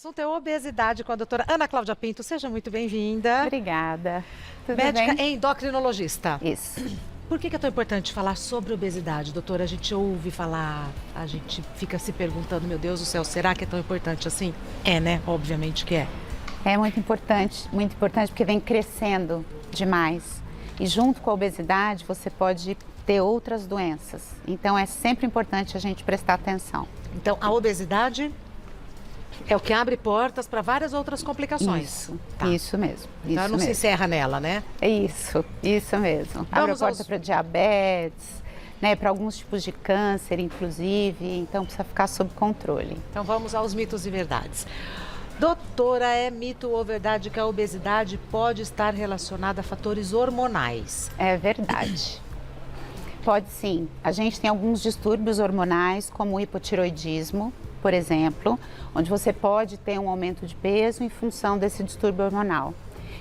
Assunto é obesidade com a doutora Ana Cláudia Pinto. Seja muito bem-vinda. Obrigada. Tudo Médica bem? e endocrinologista. Isso. Por que é tão importante falar sobre obesidade, doutora? A gente ouve falar, a gente fica se perguntando, meu Deus do céu, será que é tão importante assim? É, né? Obviamente que é. É muito importante porque vem crescendo demais. E junto com a obesidade, você pode ter outras doenças. Então, é sempre importante a gente prestar atenção. Então, a obesidade é o que abre portas para várias outras complicações. Isso, Tá. isso mesmo. Então, isso não se mesmo. encerra nela, né? É isso mesmo. Abre a Vamos porta aos- para diabetes, né, para alguns tipos de câncer, inclusive. Então, precisa ficar sob controle. Então, vamos aos mitos e verdades. Doutora, é mito ou verdade que a obesidade pode estar relacionada a fatores hormonais? É verdade. Pode sim. A gente tem alguns distúrbios hormonais, como o hipotiroidismo, por exemplo, onde você pode ter um aumento de peso em função desse distúrbio hormonal.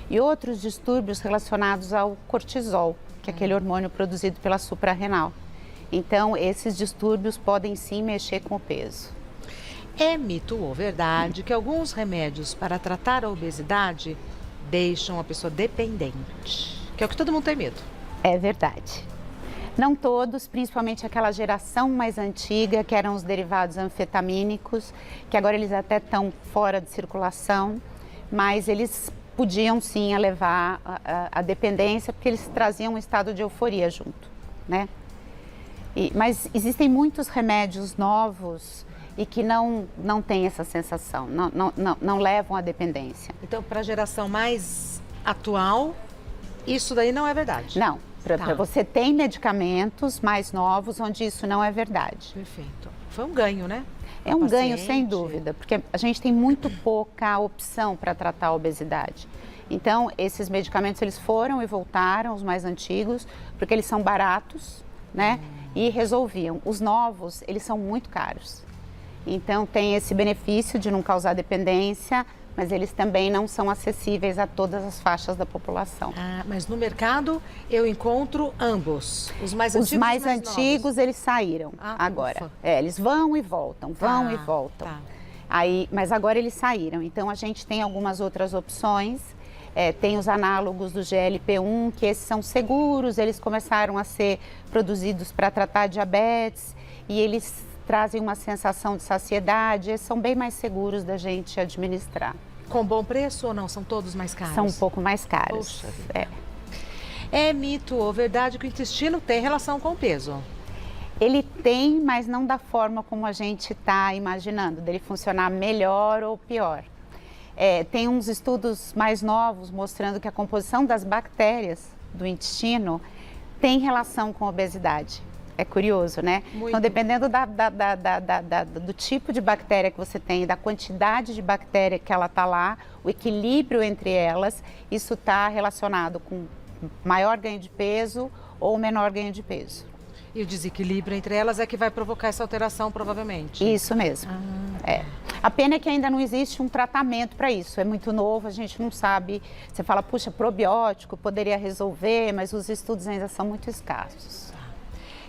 E outros distúrbios relacionados ao cortisol, que é aquele hormônio produzido pela suprarrenal. Então, esses distúrbios podem sim mexer com o peso. É mito ou verdade que alguns remédios para tratar a obesidade deixam a pessoa dependente? Que é o que todo mundo tem medo. É verdade. Não todos, principalmente aquela geração mais antiga, que eram os derivados anfetamínicos, que agora eles até estão fora de circulação, mas eles podiam sim levar a dependência, porque eles traziam um estado de euforia junto, né? Mas existem muitos remédios novos e que não têm essa sensação, não levam à dependência. Então, para a geração mais atual, isso daí não é verdade. Não, Tá. você tem medicamentos mais novos onde isso não é verdade. Perfeito. Foi um ganho, né? É um ganho, Paciente. sem dúvida, porque a gente tem muito pouca opção para tratar a obesidade. Então, esses medicamentos, eles foram e voltaram, os mais antigos, porque eles são baratos, né? E resolviam. Os novos, eles são muito caros. Então, tem esse benefício de não causar dependência, mas eles também não são acessíveis a todas as faixas da população. Ah, mas no mercado eu encontro ambos. Os mais Os antigos e mais novos. antigos, eles saíram Ah, agora. ufa. Eles vão e voltam, vão Tá, e voltam. tá. Mas agora eles saíram. Então, a gente tem algumas outras opções. Tem os análogos do GLP-1, que esses são seguros, eles começaram a ser produzidos para tratar diabetes e eles trazem uma sensação de saciedade, eles são bem mais seguros da gente administrar. Com bom preço ou não? São todos mais caros? São um pouco mais caros. Poxa vida. É mito ou verdade que o intestino tem relação com o peso? Ele tem, mas não da forma como a gente está imaginando, dele funcionar melhor ou pior. Tem uns estudos mais novos mostrando que a composição das bactérias do intestino tem relação com a obesidade. É curioso, né? Muito. Então, dependendo do tipo de bactéria que você tem, da quantidade de bactéria que ela está lá, o equilíbrio entre elas, isso está relacionado com maior ganho de peso ou menor ganho de peso. E o desequilíbrio entre elas é que vai provocar essa alteração, provavelmente. Isso mesmo. A pena é que ainda não existe um tratamento para isso. É muito novo, a gente não sabe. Você fala, puxa, probiótico poderia resolver, mas os estudos ainda são muito escassos.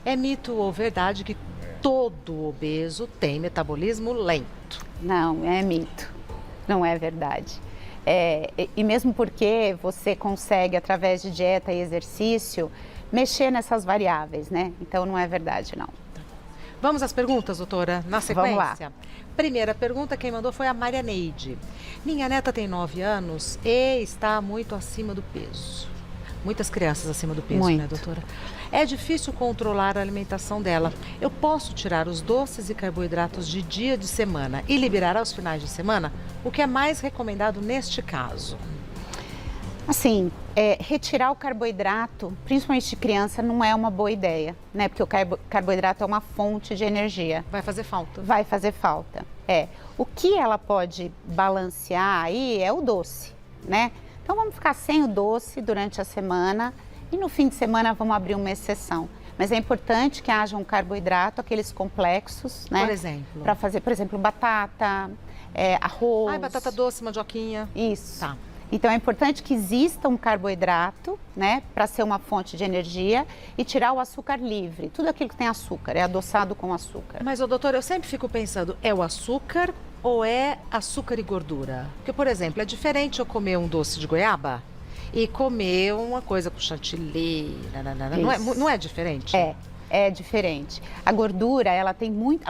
É mito ou verdade que todo obeso tem metabolismo lento? Não, é mito. Não é verdade. E mesmo porque você consegue, através de dieta e exercício, mexer nessas variáveis, né? Então não é verdade, não. Vamos às perguntas, doutora, na sequência? Vamos lá. Primeira pergunta, quem mandou foi a Maria Neide. Minha neta tem 9 anos e está muito acima do peso. Muitas crianças acima do peso, né, Muito. doutora? É difícil controlar a alimentação dela. Eu posso tirar os doces e carboidratos de dia de semana e liberar aos finais de semana? O que é mais recomendado neste caso? Assim, retirar o carboidrato, principalmente de criança, não é uma boa ideia, né? Porque o carboidrato é uma fonte de energia. Vai fazer falta. Vai fazer falta. O que ela pode balancear aí é o doce, né? Então vamos ficar sem o doce durante a semana e no fim de semana vamos abrir uma exceção. Mas é importante que haja um carboidrato, aqueles complexos, né? Por exemplo? Para fazer, por exemplo, batata, arroz. Ai, batata doce, mandioquinha. Isso. Tá. Então é importante que exista um carboidrato, né, para ser uma fonte de energia e tirar o açúcar livre. Tudo aquilo que tem açúcar, é adoçado com açúcar. Mas, ô, doutor, eu sempre fico pensando, é o açúcar ou é açúcar e gordura? Porque, por exemplo, é diferente eu comer um doce de goiaba e comer uma coisa com chantilly, nananana. Não é diferente? É diferente. A gordura, ela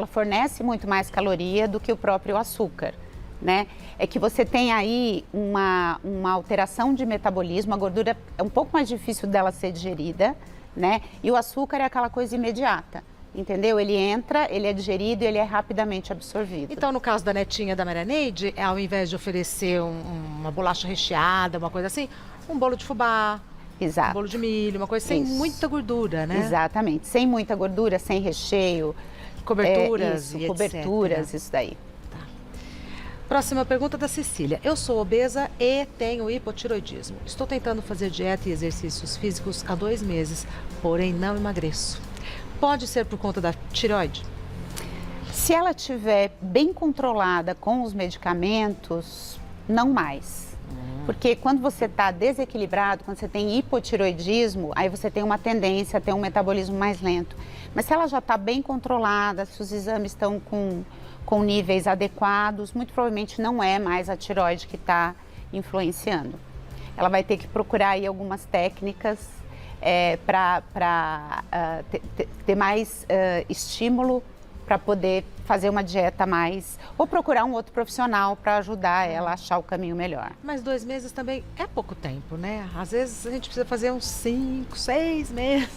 fornece muito mais caloria do que o próprio açúcar, né? É que você tem aí uma alteração de metabolismo, a gordura é um pouco mais difícil dela ser digerida, né? E o açúcar é aquela coisa imediata, entendeu? Ele entra, ele é digerido e ele é rapidamente absorvido. Então, no caso da netinha da Marianeide, ao invés de oferecer uma bolacha recheada, uma coisa assim, um bolo de fubá, Exato. um bolo de milho, uma coisa sem muita gordura, né? Exatamente, sem muita gordura, sem recheio. Coberturas e coberturas, etc. isso daí. Tá. Próxima pergunta da Cecília. Eu sou obesa e tenho hipotiroidismo. Estou tentando fazer dieta e exercícios físicos há 2 meses, porém não emagreço. Pode ser por conta da tireoide? Se ela estiver bem controlada com os medicamentos, não mais. Porque quando você está desequilibrado, quando você tem hipotiroidismo, aí você tem uma tendência a ter um metabolismo mais lento. Mas se ela já está bem controlada, se os exames estão com níveis adequados, muito provavelmente não é mais a tireoide que está influenciando. Ela vai ter que procurar aí algumas técnicas para ter mais estímulo para poder fazer uma dieta mais, ou procurar um outro profissional para ajudar ela a achar o caminho melhor. Mas 2 meses também é pouco tempo, né? Às vezes a gente precisa fazer uns 5, 6 meses.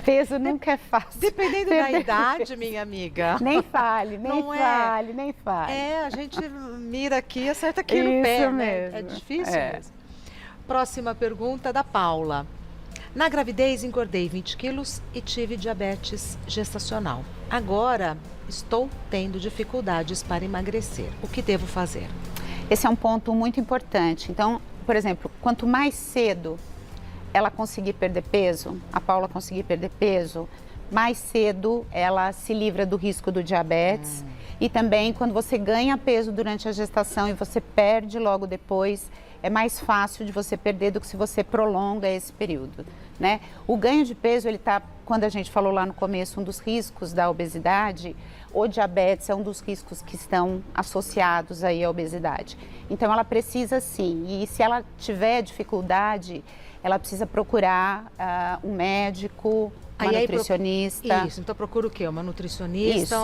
Peso nunca é fácil. Dependendo da idade, minha amiga. Nem fale, nem Não fale, nem fale. A gente mira aqui e acerta aqui no pé, Isso né? mesmo. É difícil mesmo. Próxima pergunta da Paula. Na gravidez, engordei 20 quilos e tive diabetes gestacional. Agora, estou tendo dificuldades para emagrecer. O que devo fazer? Esse é um ponto muito importante. Então, por exemplo, quanto mais cedo ela conseguir perder peso, a Paula conseguir perder peso, mais cedo ela se livra do risco do diabetes. E também, quando você ganha peso durante a gestação e você perde logo depois, é mais fácil de você perder do que se você prolonga esse período, né? O ganho de peso, ele está, quando a gente falou lá no começo, um dos riscos da obesidade, o diabetes é um dos riscos que estão associados aí à obesidade. Então, ela precisa sim, e se ela tiver dificuldade, ela precisa procurar um médico, uma nutricionista. Isso, então procura o quê? Uma nutricionista,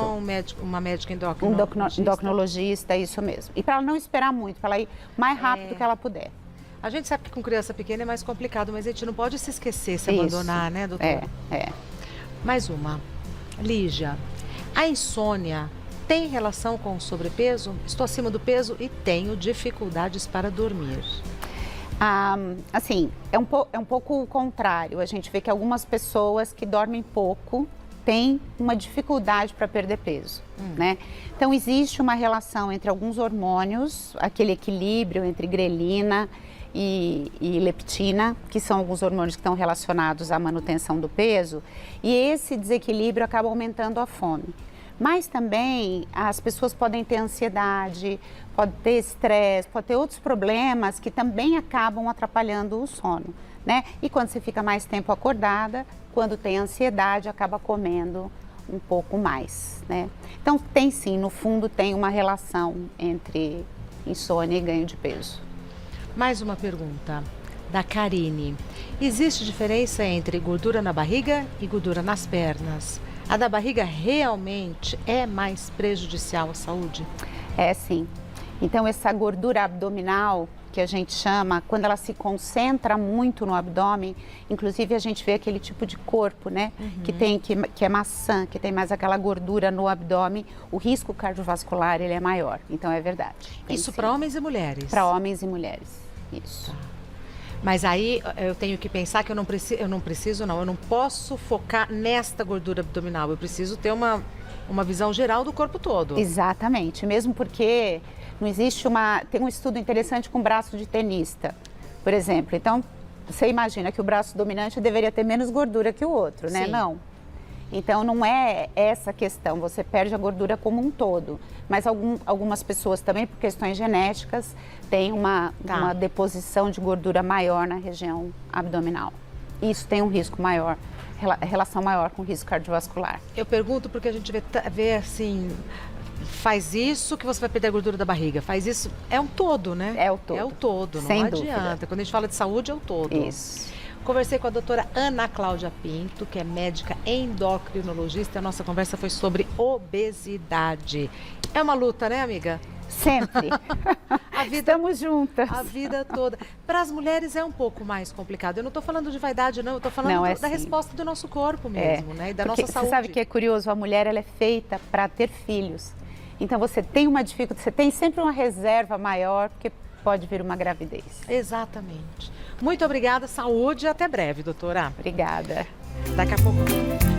uma médica endocrinologista, isso mesmo. E para ela não esperar muito, para ela ir mais rápido que ela puder. A gente sabe que com criança pequena é mais complicado, mas a gente não pode se esquecer, se abandonar, né, doutora? Mais uma. Lígia, a insônia tem relação com o sobrepeso? Estou acima do peso e tenho dificuldades para dormir. Assim, é um pouco o contrário. A gente vê que algumas pessoas que dormem pouco têm uma dificuldade para perder peso, né? Então, existe uma relação entre alguns hormônios, aquele equilíbrio entre grelina e leptina, que são alguns hormônios que estão relacionados à manutenção do peso, e esse desequilíbrio acaba aumentando a fome. Mas também as pessoas podem ter ansiedade, pode ter estresse, pode ter outros problemas que também acabam atrapalhando o sono, né? E quando você fica mais tempo acordada, quando tem ansiedade, acaba comendo um pouco mais, né? Então, tem sim, no fundo, tem uma relação entre insônia e ganho de peso. Mais uma pergunta da Karine. Existe diferença entre gordura na barriga e gordura nas pernas? A da barriga realmente é mais prejudicial à saúde? É sim. Então, essa gordura abdominal, que a gente chama, quando ela se concentra muito no abdômen, inclusive a gente vê aquele tipo de corpo, né? Que é maçã, que tem mais aquela gordura no abdômen, o risco cardiovascular ele é maior. Então, é verdade. Isso para homens e mulheres? Para homens e mulheres, isso. Mas aí eu tenho que pensar que eu não posso focar nesta gordura abdominal, eu preciso ter uma visão geral do corpo todo. Exatamente, mesmo porque não existe tem um estudo interessante com braço de tenista, por exemplo. Então, você imagina que o braço dominante deveria ter menos gordura que o outro, né? Sim. Não. Então, não é essa a questão, você perde a gordura como um todo. Mas algumas pessoas também, por questões genéticas, têm uma deposição de gordura maior na região abdominal. Isso tem um risco maior, relação maior com o risco cardiovascular. Eu pergunto porque a gente vê assim, faz isso que você vai perder a gordura da barriga, faz isso, é um todo, né? É o todo. É o todo, não Sem adianta. dúvida. Quando a gente fala de saúde, é o todo. Isso. Conversei com a doutora Ana Cláudia Pinto, que é médica endocrinologista, e a nossa conversa foi sobre obesidade. É uma luta, né, amiga? Sempre. Estamos juntas. A vida toda. Para as mulheres é um pouco mais complicado. Eu não estou falando de vaidade, não. Eu estou falando da resposta do nosso corpo mesmo, né? E da nossa saúde. Você sabe que é curioso? A mulher, ela é feita para ter filhos. Então, você tem uma dificuldade, você tem sempre uma reserva maior, porque pode vir uma gravidez. Exatamente. Muito obrigada, saúde e até breve, doutora. Obrigada. Daqui a pouco.